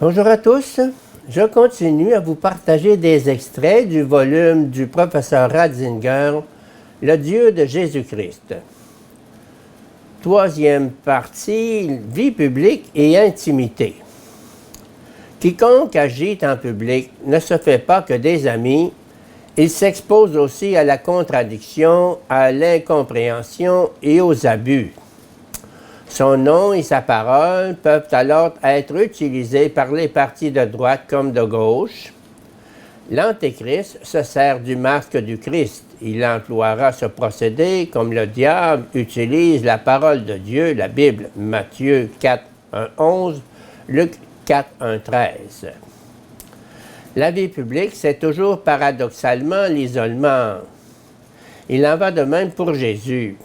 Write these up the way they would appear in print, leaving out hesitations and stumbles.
Bonjour à tous. Je continue à vous partager des extraits du volume du professeur Ratzinger, Le Dieu de Jésus-Christ. Troisième partie, vie publique et intimité. Quiconque agit en public ne se fait pas que des amis, il s'expose aussi à la contradiction, à l'incompréhension et aux abus. Son nom et sa parole peuvent alors être utilisés par les partis de droite comme de gauche. L'Antéchrist se sert du masque du Christ. Il emploiera ce procédé comme le diable utilise la parole de Dieu, la Bible, Matthieu 4, 1, 11, Luc 4, 1, 13. La vie publique, c'est toujours paradoxalement l'isolement. Il en va de même pour Jésus.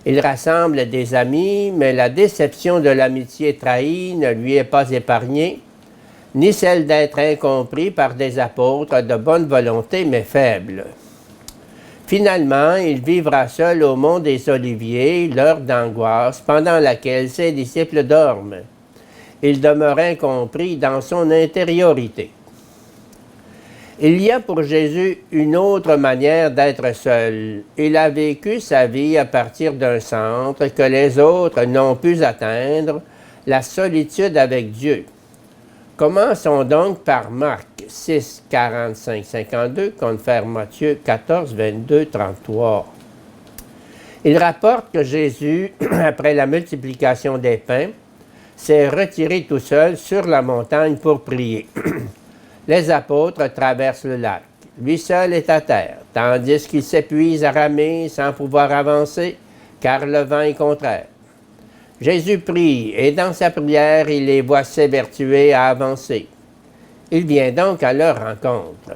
Il rassemble des amis, mais la déception de l'amitié trahie ne lui est pas épargnée, ni celle d'être incompris par des apôtres de bonne volonté, mais faibles. Finalement, il vivra seul au mont des Oliviers, l'heure d'angoisse, pendant laquelle ses disciples dorment. Il demeure incompris dans son intériorité. Il y a pour Jésus une autre manière d'être seul. Il a vécu sa vie à partir d'un centre que les autres n'ont pu atteindre, la solitude avec Dieu. Commençons donc par Marc 6, 45, 52, confère Matthieu 14, 22, 33. Il rapporte que Jésus, après la multiplication des pains, s'est retiré tout seul sur la montagne pour prier. Les apôtres traversent le lac. Lui seul est à terre, tandis qu'il s'épuise à ramer sans pouvoir avancer, car le vent est contraire. Jésus prie, et dans sa prière, il les voit s'évertuer à avancer. Il vient donc à leur rencontre.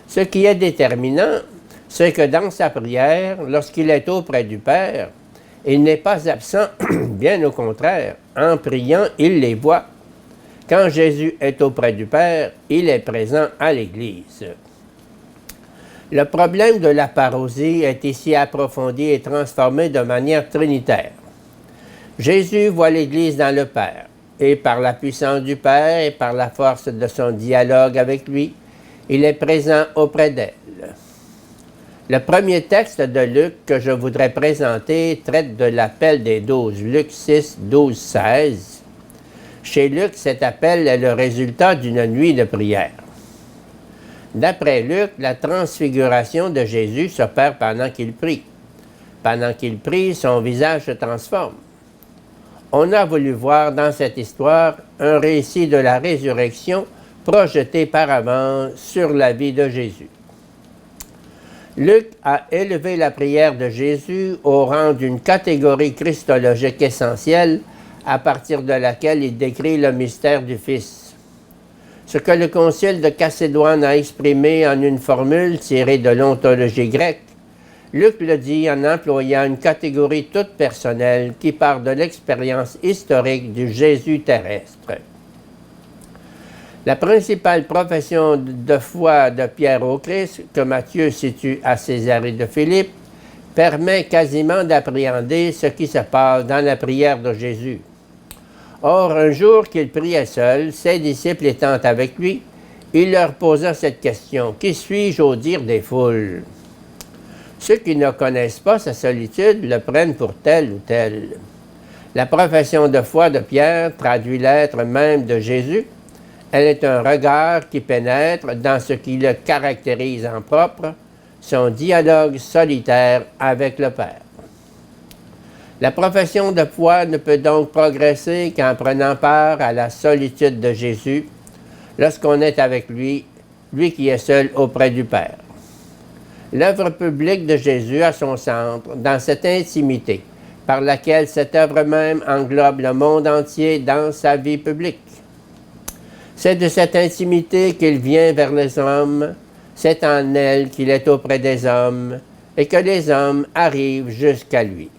Ce qui est déterminant, c'est que dans sa prière, lorsqu'il est auprès du Père, il n'est pas absent, bien au contraire. En priant, il les voit. Quand Jésus est auprès du Père, il est présent à l'Église. Le problème de la parousie est ici approfondi et transformé de manière trinitaire. Jésus voit l'Église dans le Père, et par la puissance du Père et par la force de son dialogue avec lui, il est présent auprès d'elle. Le premier texte de Luc que je voudrais présenter traite de l'appel des 12, Luc 6, 12, 16. Chez Luc, cet appel est le résultat d'une nuit de prière. D'après Luc, la transfiguration de Jésus s'opère pendant qu'il prie. Pendant qu'il prie, son visage se transforme. On a voulu voir dans cette histoire un récit de la résurrection projeté par avance sur la vie de Jésus. Luc a élevé la prière de Jésus au rang d'une catégorie christologique essentielle à partir de laquelle il décrit le mystère du Fils. Ce que le concile de Chalcédoine a exprimé en une formule tirée de l'ontologie grecque, Luc le dit en employant une catégorie toute personnelle qui part de l'expérience historique du Jésus terrestre. La principale profession de foi de Pierre au Christ, que Matthieu situe à Césarée de Philippe, permet quasiment d'appréhender ce qui se passe dans la prière de Jésus. Or, un jour qu'il priait seul, ses disciples étant avec lui, il leur posa cette question: « Qui suis-je au dire des foules? » Ceux qui ne connaissent pas sa solitude le prennent pour tel ou tel. La profession de foi de Pierre traduit l'être même de Jésus. Elle est un regard qui pénètre dans ce qui le caractérise en propre, son dialogue solitaire avec le Père. La profession de foi ne peut donc progresser qu'en prenant part à la solitude de Jésus, lorsqu'on est avec lui, lui qui est seul auprès du Père. L'œuvre publique de Jésus a son centre dans cette intimité, par laquelle cette œuvre même englobe le monde entier dans sa vie publique. C'est de cette intimité qu'il vient vers les hommes, c'est en elle qu'il est auprès des hommes, et que les hommes arrivent jusqu'à lui.